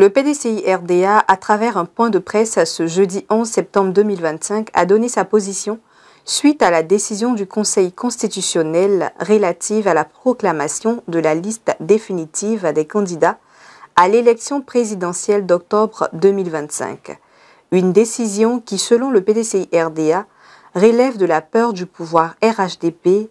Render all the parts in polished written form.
Le PDCI-RDA, à travers un point de presse ce jeudi 11 septembre 2025, a donné sa position suite à la décision du Conseil constitutionnel relative à la proclamation de la liste définitive des candidats à l'élection présidentielle d'octobre 2025. Une décision qui, selon le PDCI-RDA, relève de la peur du pouvoir RHDP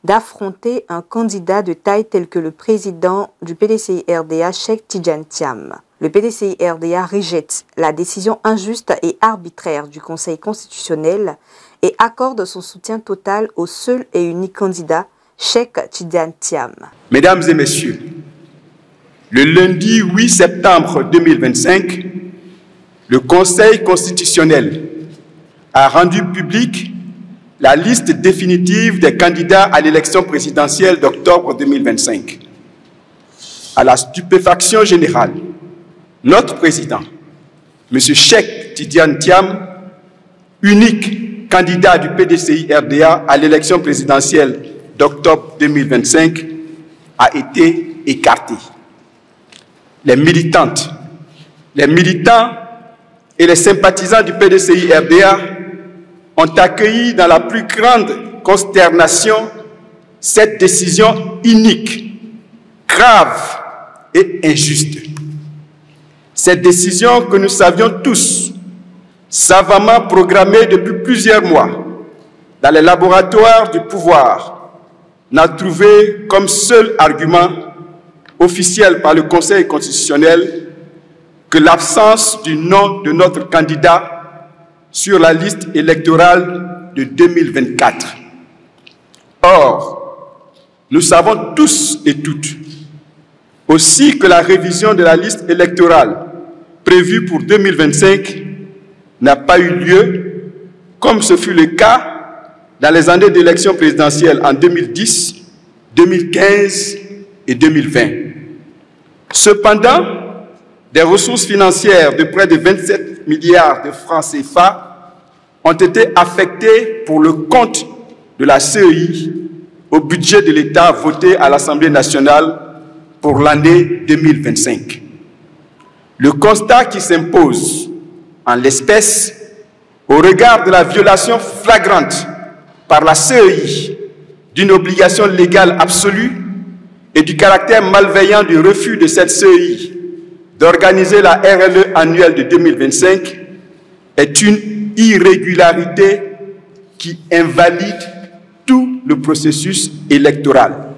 d'affronter un candidat de taille tel que le président du PDCI-RDA, Cheikh Tidiane Thiam. Le PDCI-RDA rejette la décision injuste et arbitraire du Conseil constitutionnel et accorde son soutien total au seul et unique candidat, Cheikh Tidiane Thiam. Mesdames et messieurs, le lundi 8 septembre 2025, le Conseil constitutionnel a rendu publique la liste définitive des candidats à l'élection présidentielle d'octobre 2025. À la stupéfaction générale, notre président, M. Cheikh Tidiane Thiam, unique candidat du PDCI-RDA à l'élection présidentielle d'octobre 2025, a été écarté. Les militantes, les militants et les sympathisants du PDCI-RDA ont accueilli dans la plus grande consternation cette décision inique, grave et injuste. Cette décision que nous savions tous, savamment programmée depuis plusieurs mois dans les laboratoires du pouvoir, n'a trouvé comme seul argument officiel par le Conseil constitutionnel que l'absence du nom de notre candidat sur la liste électorale de 2024. Or, nous savons tous et toutes aussi que la révision de la liste électorale prévue pour 2025 n'a pas eu lieu, comme ce fut le cas dans les années d'élection présidentielle en 2010, 2015 et 2020. Cependant, des ressources financières de près de 27 milliards de francs CFA ont été affectées pour le compte de la CEI au budget de l'État voté à l'Assemblée nationale pour l'année 2025. Le constat qui s'impose en l'espèce, au regard de la violation flagrante par la CEI d'une obligation légale absolue et du caractère malveillant du refus de cette CEI d'organiser la RLE annuelle de 2025 est une irrégularité qui invalide tout le processus électoral.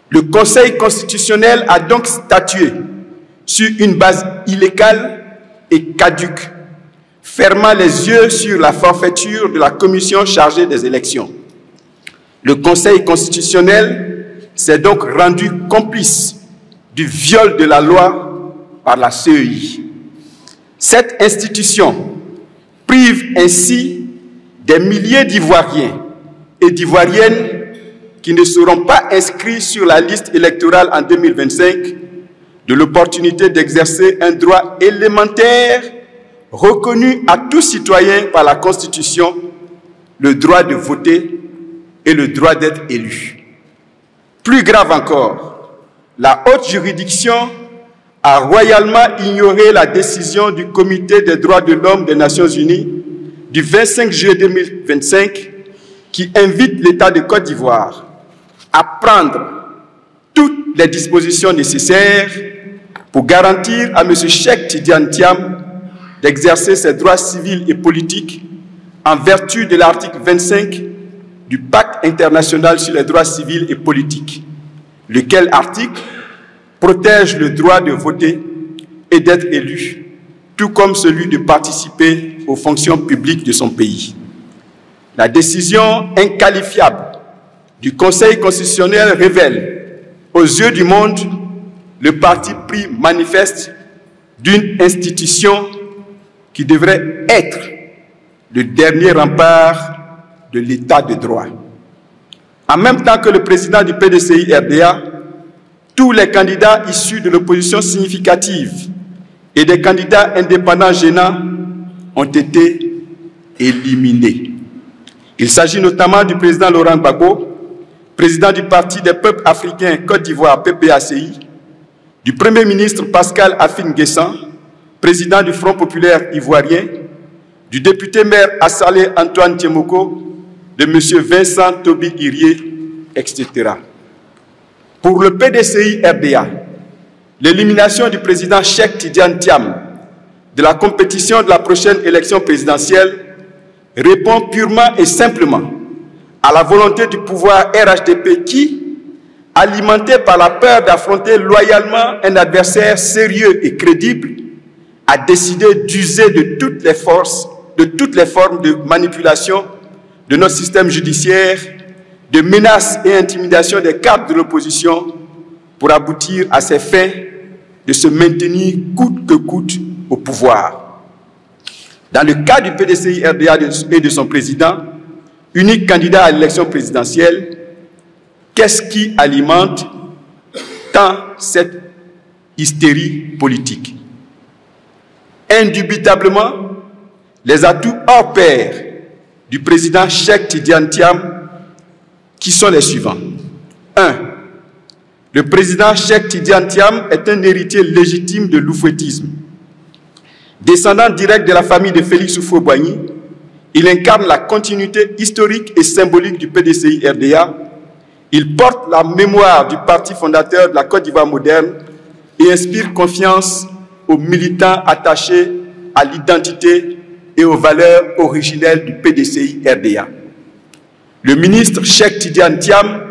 Le Conseil constitutionnel a donc statué sur une base illégale et caduque, fermant les yeux sur la forfaiture de la commission chargée des élections. Le Conseil constitutionnel s'est donc rendu complice du viol de la loi par la CEI. Cette institution prive ainsi des milliers d'Ivoiriens et d'Ivoiriennes qui ne seront pas inscrits sur la liste électorale en 2025 de l'opportunité d'exercer un droit élémentaire reconnu à tout citoyen par la Constitution, le droit de voter et le droit d'être élu. Plus grave encore, la haute juridiction a royalement ignoré la décision du Comité des droits de l'homme des Nations Unies du 25 juillet 2025 qui invite l'État de Côte d'Ivoire à prendre toutes les dispositions nécessaires pour garantir à M. Cheikh Tidiane Thiam d'exercer ses droits civils et politiques en vertu de l'article 25 du Pacte international sur les droits civils et politiques, lequel article protège le droit de voter et d'être élu, tout comme celui de participer aux fonctions publiques de son pays. La décision inqualifiable du Conseil constitutionnel révèle, aux yeux du monde, le parti pris manifeste d'une institution qui devrait être le dernier rempart de l'état de droit. En même temps que le président du PDCI-RDA, tous les candidats issus de l'opposition significative et des candidats indépendants gênants ont été éliminés. Il s'agit notamment du président Laurent Gbagbo, président du Parti des peuples africains Côte d'Ivoire, PPACI, du Premier ministre Pascal Afin Guessan, président du Front populaire ivoirien, du député maire Assalé Antoine Tiemoko, de M. Vincent Toby Irié, etc. Pour le PDCI-RDA, l'élimination du président Cheikh Tidiane Thiam de la compétition de la prochaine élection présidentielle répond purement et simplement à la volonté du pouvoir RHDP qui, alimenté par la peur d'affronter loyalement un adversaire sérieux et crédible, a décidé d'user de toutes les formes de manipulation de notre système judiciaire, de menaces et intimidations des cadres de l'opposition pour aboutir à ses fins de se maintenir coûte que coûte au pouvoir. Dans le cas du PDCI-RDA et de son président, unique candidat à l'élection présidentielle, qu'est-ce qui alimente tant cette hystérie politique? Indubitablement, les atouts hors pair du président Cheikh Tidiane Thiam, qui sont les suivants. 1. Le président Cheikh Tidiane Thiam est un héritier légitime de l'oufouettisme. Descendant direct de la famille de Félix Houphouët-Boigny, il incarne la continuité historique et symbolique du PDCI-RDA. Il porte la mémoire du parti fondateur de la Côte d'Ivoire moderne et inspire confiance aux militants attachés à l'identité et aux valeurs originelles du PDCI-RDA. Le ministre Cheikh Tidiane Thiam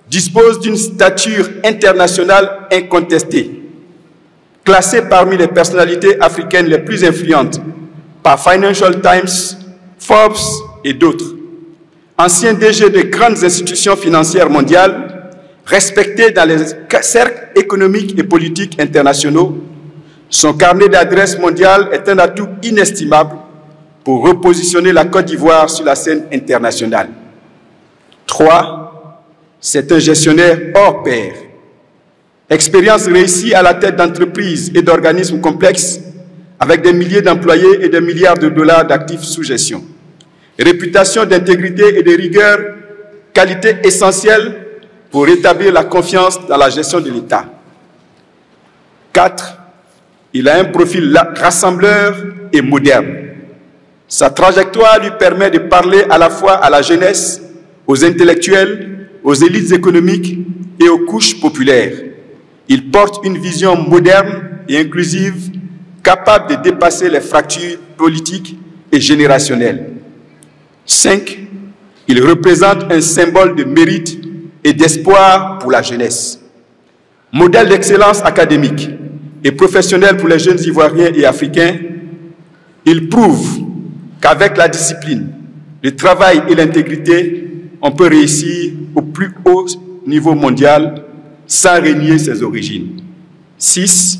dispose d'une stature internationale incontestée, classé parmi les personnalités africaines les plus influentes par Financial Times, Forbes et d'autres. Ancien DG de grandes institutions financières mondiales, respecté dans les cercles économiques et politiques internationaux, son carnet d'adresses mondiales est un atout inestimable pour repositionner la Côte d'Ivoire sur la scène internationale. 3. C'est un gestionnaire hors pair. Expérience réussie à la tête d'entreprises et d'organismes complexes avec des milliers d'employés et des milliards de dollars d'actifs sous gestion. Réputation d'intégrité et de rigueur, qualité essentielle pour rétablir la confiance dans la gestion de l'État. 4. Il a un profil rassembleur et moderne. Sa trajectoire lui permet de parler à la fois à la jeunesse, aux intellectuels, aux élites économiques et aux couches populaires. Il porte une vision moderne et inclusive, capable de dépasser les fractures politiques et générationnelles. 5. Il représente un symbole de mérite et d'espoir pour la jeunesse. Modèle d'excellence académique et professionnelle pour les jeunes Ivoiriens et Africains, il prouve qu'avec la discipline, le travail et l'intégrité, on peut réussir au plus haut niveau mondial sans renier ses origines. 6.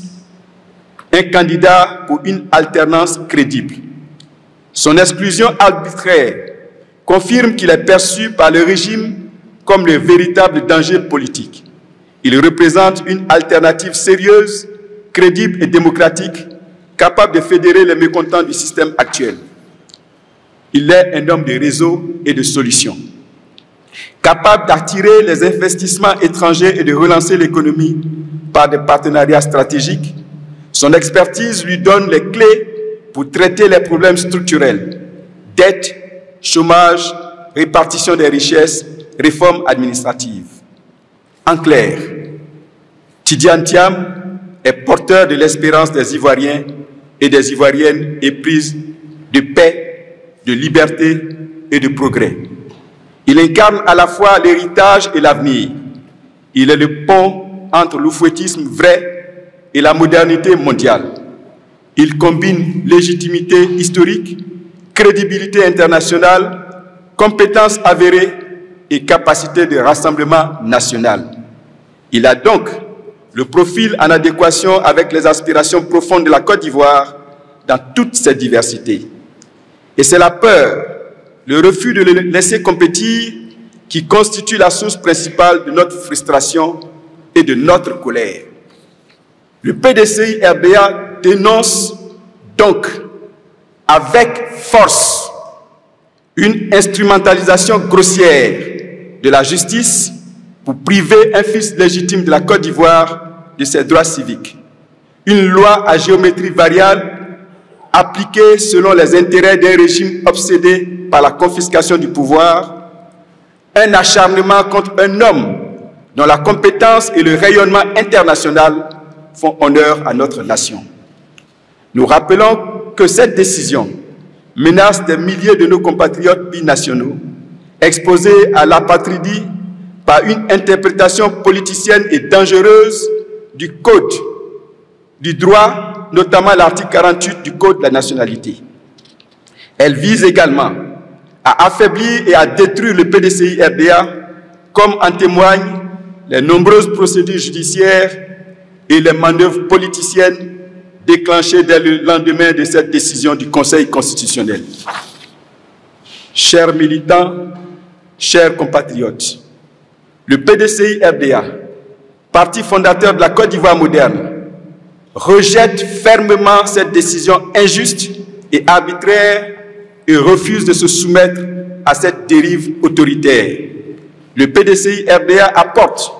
Un candidat pour une alternance crédible. Son exclusion arbitraire confirme qu'il est perçu par le régime comme le véritable danger politique. Il représente une alternative sérieuse, crédible et démocratique, capable de fédérer les mécontents du système actuel. Il est un homme de réseau et de solutions, capable d'attirer les investissements étrangers et de relancer l'économie par des partenariats stratégiques. Son expertise lui donne les clés pour traiter les problèmes structurels, dette, chômage, répartition des richesses, réforme administrative. En clair, Tidiane Thiam est porteur de l'espérance des Ivoiriens et des Ivoiriennes éprises de paix, de liberté et de progrès. Il incarne à la fois l'héritage et l'avenir. Il est le pont entre l'oufouettisme vrai et la modernité mondiale. Il combine légitimité historique, crédibilité internationale, compétences avérées et capacité de rassemblement national. Il a donc le profil en adéquation avec les aspirations profondes de la Côte d'Ivoire dans toute ses diversités. Et c'est la peur, le refus de le laisser compétir qui constitue la source principale de notre frustration et de notre colère. Le PDCI-RDA dénonce donc avec force une instrumentalisation grossière de la justice pour priver un fils légitime de la Côte d'Ivoire de ses droits civiques. Une loi à géométrie variable appliquée selon les intérêts d'un régime obsédé par la confiscation du pouvoir, un acharnement contre un homme dont la compétence et le rayonnement international font honneur à notre nation. Nous rappelons que cette décision menace des milliers de nos compatriotes binationaux, exposés à l'apatridie par une interprétation politicienne et dangereuse du Code du droit, notamment l'article 48 du Code de la nationalité. Elle vise également à affaiblir et à détruire le PDCI-RDA, comme en témoignent les nombreuses procédures judiciaires et les manœuvres politiciennes déclenchées dès le lendemain de cette décision du Conseil constitutionnel. Chers militants, chers compatriotes, le PDCI-RDA, parti fondateur de la Côte d'Ivoire moderne, rejette fermement cette décision injuste et arbitraire et refuse de se soumettre à cette dérive autoritaire. Le PDCI-RDA apporte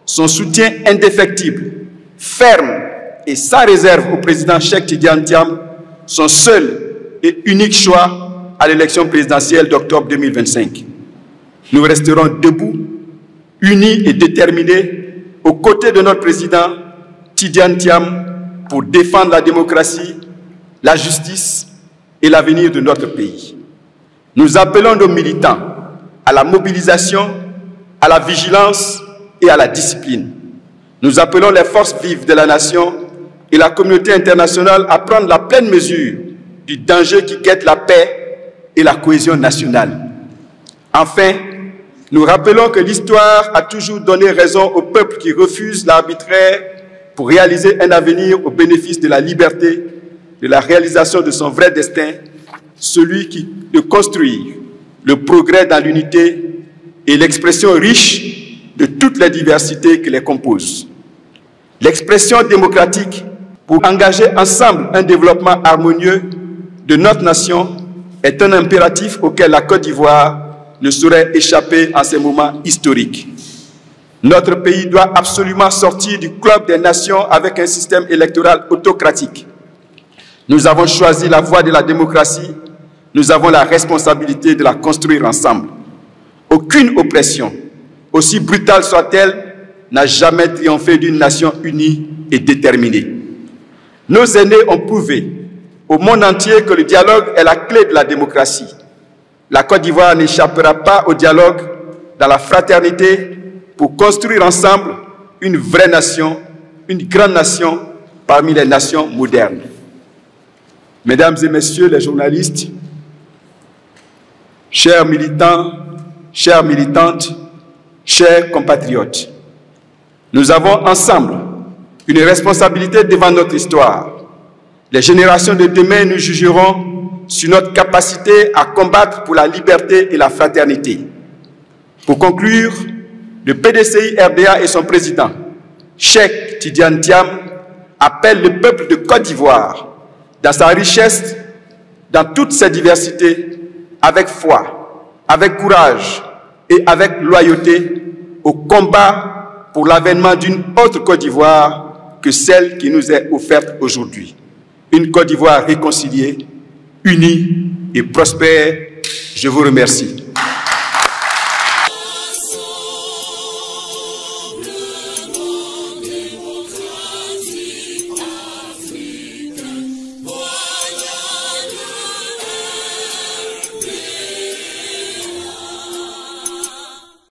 son soutien indéfectible, ferme et sans réserve au président Cheikh Tidiane Thiam, son seul et unique choix à l'élection présidentielle d'octobre 2025. Nous resterons debout, unis et déterminés aux côtés de notre président Tidiane Thiam pour défendre la démocratie, la justice et l'avenir de notre pays. Nous appelons nos militants à la mobilisation, à la vigilance et à la discipline. Nous appelons les forces vives de la nation et la communauté internationale à prendre la pleine mesure du danger qui guette la paix et la cohésion nationale. Enfin, nous rappelons que l'histoire a toujours donné raison au peuple qui refuse l'arbitraire pour réaliser un avenir au bénéfice de la liberté, de la réalisation de son vrai destin, celui de construire le progrès dans l'unité et l'expression riche de toutes les diversités qui les composent. L'expression démocratique pour engager ensemble un développement harmonieux de notre nation est un impératif auquel la Côte d'Ivoire ne saurait échapper en ces moments historiques. Notre pays doit absolument sortir du club des nations avec un système électoral autocratique. Nous avons choisi la voie de la démocratie, nous avons la responsabilité de la construire ensemble. Aucune oppression, aussi brutale soit-elle, n'a jamais triomphé d'une nation unie et déterminée. Nos aînés ont prouvé au monde entier que le dialogue est la clé de la démocratie. La Côte d'Ivoire n'échappera pas au dialogue dans la fraternité pour construire ensemble une vraie nation, une grande nation parmi les nations modernes. Mesdames et messieurs les journalistes, chers militants, chères militantes, chers compatriotes, nous avons ensemble une responsabilité devant notre histoire. Les générations de demain nous jugeront sur notre capacité à combattre pour la liberté et la fraternité. Pour conclure, le PDCI-RDA et son président, Cheikh Tidiane Thiam, appellent le peuple de Côte d'Ivoire, dans sa richesse, dans toutes ses diversités, avec foi, avec courage et avec loyauté, au combat pour l'avènement d'une autre Côte d'Ivoire que celle qui nous est offerte aujourd'hui. Une Côte d'Ivoire réconciliée, unie et prospère. Je vous remercie.